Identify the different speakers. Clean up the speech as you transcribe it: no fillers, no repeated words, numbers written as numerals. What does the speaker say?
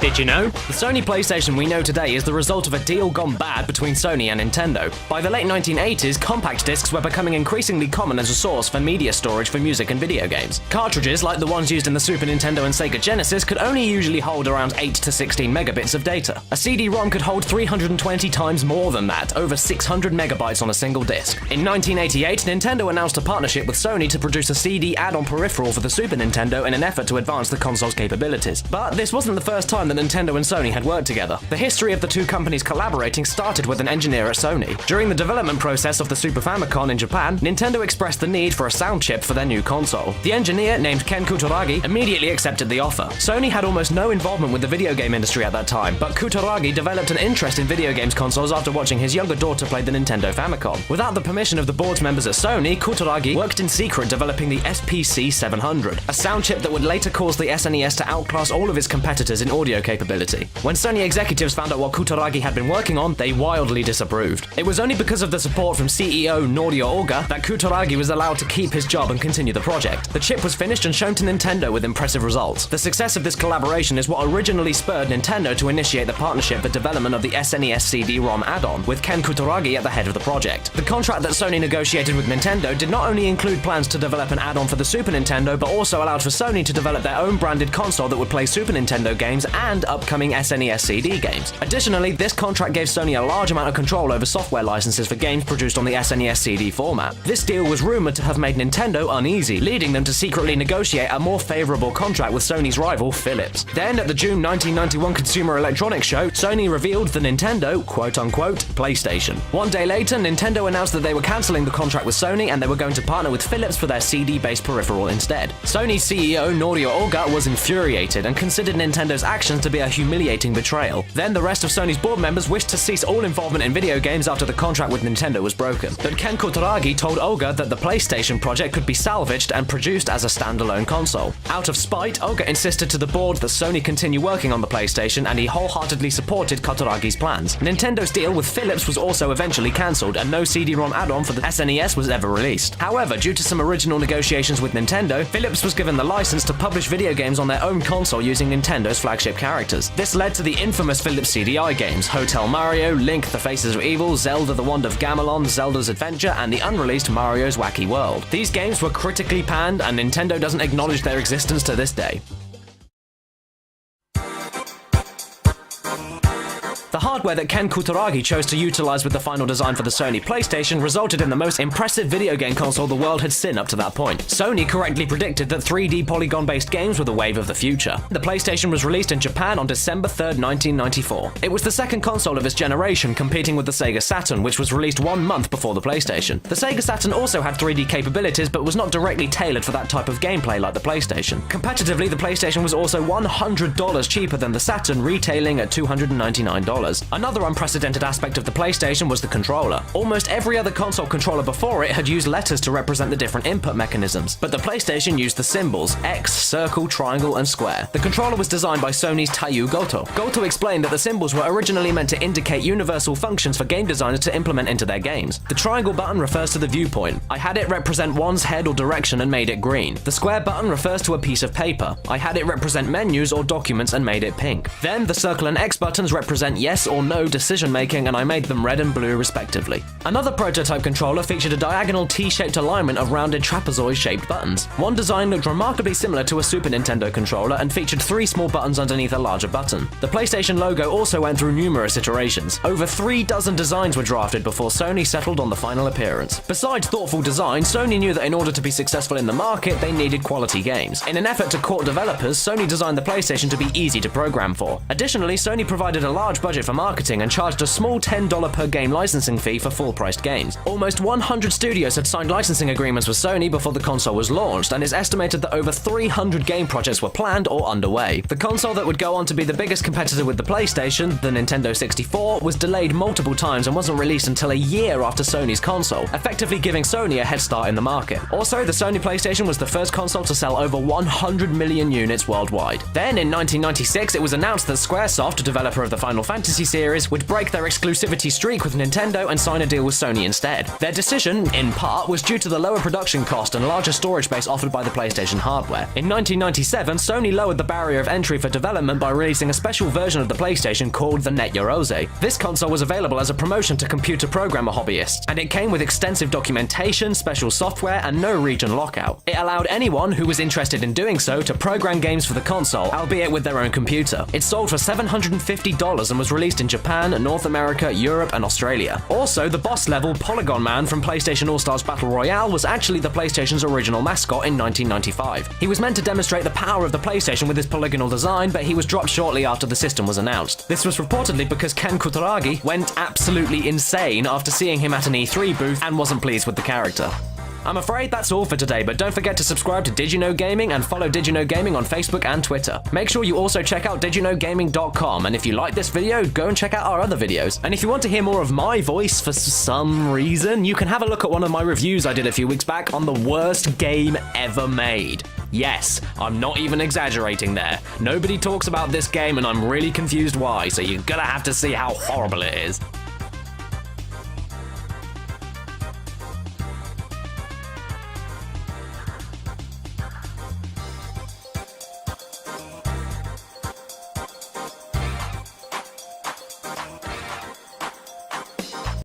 Speaker 1: Did you know? The Sony PlayStation we know today is the result of a deal gone bad between Sony and Nintendo. By the late 1980s, compact discs were becoming increasingly common as a source for media storage for music and video games. Cartridges, like the ones used in the Super Nintendo and Sega Genesis, could only usually hold around 8 to 16 megabits of data. A CD-ROM could hold 320 times more than that, over 600 megabytes on a single disc. In 1988, Nintendo announced a partnership with Sony to produce a CD add-on peripheral for the Super Nintendo in an effort to advance the console's capabilities. But this wasn't the first time that Nintendo and Sony had worked together. The history of the two companies collaborating started with an engineer at Sony. During the development process of the Super Famicom in Japan, Nintendo expressed the need for a sound chip for their new console. The engineer, named Ken Kutaragi, immediately accepted the offer. Sony had almost no involvement with the video game industry at that time, but Kutaragi developed an interest in video games consoles after watching his younger daughter play the Nintendo Famicom. Without the permission of the board's members at Sony, Kutaragi worked in secret developing the SPC 700, a sound chip that would later cause the SNES to outclass all of its competitors in audio capability. When Sony executives found out what Kutaragi had been working on, they wildly disapproved. It was only because of the support from CEO Norio Oga that Kutaragi was allowed to keep his job and continue the project. The chip was finished and shown to Nintendo with impressive results. The success of this collaboration is what originally spurred Nintendo to initiate the partnership for development of the SNES CD-ROM add-on, with Ken Kutaragi at the head of the project. The contract that Sony negotiated with Nintendo did not only include plans to develop an add-on for the Super Nintendo, but also allowed for Sony to develop their own branded console that would play Super Nintendo games and upcoming SNES CD games. Additionally, this contract gave Sony a large amount of control over software licenses for games produced on the SNES CD format. This deal was rumored to have made Nintendo uneasy, leading them to secretly negotiate a more favorable contract with Sony's rival, Philips. Then, at the June 1991 Consumer Electronics Show, Sony revealed the Nintendo, quote-unquote, PlayStation. One day later, Nintendo announced that they were cancelling the contract with Sony and they were going to partner with Philips for their CD-based peripheral instead. Sony's CEO, Norio Oga, was infuriated and considered Nintendo's actions to be a humiliating betrayal. Then the rest of Sony's board members wished to cease all involvement in video games after the contract with Nintendo was broken. But Ken Kutaragi told Oga that the PlayStation project could be salvaged and produced as a standalone console. Out of spite, Oga insisted to the board that Sony continue working on the PlayStation, and he wholeheartedly supported Kutaragi's plans. Nintendo's deal with Philips was also eventually cancelled, and no CD-ROM add-on for the SNES was ever released. However, due to some original negotiations with Nintendo, Philips was given the license to publish video games on their own console using Nintendo's flagship characters. This led to the infamous Philips CDI games, Hotel Mario, Link: The Faces of Evil, Zelda: The Wand of Gamelon, Zelda's Adventure, and the unreleased Mario's Wacky World. These games were critically panned, and Nintendo doesn't acknowledge their existence to this day. The hardware that Ken Kutaragi chose to utilize with the final design for the Sony PlayStation resulted in the most impressive video game console the world had seen up to that point. Sony correctly predicted that 3D polygon-based games were the wave of the future. The PlayStation was released in Japan on December 3rd, 1994. It was the second console of its generation, competing with the Sega Saturn, which was released 1 month before the PlayStation. The Sega Saturn also had 3D capabilities, but was not directly tailored for that type of gameplay like the PlayStation. Competitively, the PlayStation was also $100 cheaper than the Saturn, retailing at $299. Another unprecedented aspect of the PlayStation was the controller. Almost every other console controller before it had used letters to represent the different input mechanisms, but the PlayStation used the symbols X, circle, triangle, and square. The controller was designed by Sony's Taiyu Goto. Goto explained that the symbols were originally meant to indicate universal functions for game designers to implement into their games. The triangle button refers to the viewpoint. I had it represent one's head or direction and made it green. The square button refers to a piece of paper. I had it represent menus or documents and made it pink. Then the circle and X buttons represent yes or no decision-making, and I made them red and blue respectively. Another prototype controller featured a diagonal T-shaped alignment of rounded trapezoid-shaped buttons. One design looked remarkably similar to a Super Nintendo controller and featured 3 small buttons underneath a larger button. The PlayStation logo also went through numerous iterations. Over 3 dozen designs were drafted before Sony settled on the final appearance. Besides thoughtful design, Sony knew that in order to be successful in the market, they needed quality games. In an effort to court developers, Sony designed the PlayStation to be easy to program for. Additionally, Sony provided a large budget for marketing and charged a small $10 per game licensing fee for full-priced games. Almost 100 studios had signed licensing agreements with Sony before the console was launched, and it's estimated that over 300 game projects were planned or underway. The console that would go on to be the biggest competitor with the PlayStation, the Nintendo 64, was delayed multiple times and wasn't released until a year after Sony's console, effectively giving Sony a head start in the market. Also, the Sony PlayStation was the first console to sell over 100 million units worldwide. Then, in 1996, it was announced that Squaresoft, developer of the Final Fantasy series, series would break their exclusivity streak with Nintendo and sign a deal with Sony instead. Their decision, in part, was due to the lower production cost and larger storage space offered by the PlayStation hardware. In 1997, Sony lowered the barrier of entry for development by releasing a special version of the PlayStation called the Net Yorose. This console was available as a promotion to computer programmer hobbyists, and it came with extensive documentation, special software, and no region lockout. It allowed anyone who was interested in doing so to program games for the console, albeit with their own computer. It sold for $750 and was released in Japan, North America, Europe, and Australia. Also, the boss level Polygon Man from PlayStation All-Stars Battle Royale was actually the PlayStation's original mascot in 1995. He was meant to demonstrate the power of the PlayStation with his polygonal design, but he was dropped shortly after the system was announced. This was reportedly because Ken Kutaragi went absolutely insane after seeing him at an E3 booth and wasn't pleased with the character. I'm afraid that's all for today, but don't forget to subscribe to Did You Know Gaming and follow Did You Know Gaming on Facebook and Twitter. Make sure you also check out didyouknowgaming.com, and if you like this video, go and check out our other videos. And if you want to hear more of my voice for some reason, you can have a look at one of my reviews I did a few weeks back on the worst game ever made. Yes, I'm not even exaggerating there. Nobody talks about this game and I'm really confused why, so you're gonna have to see how horrible it is.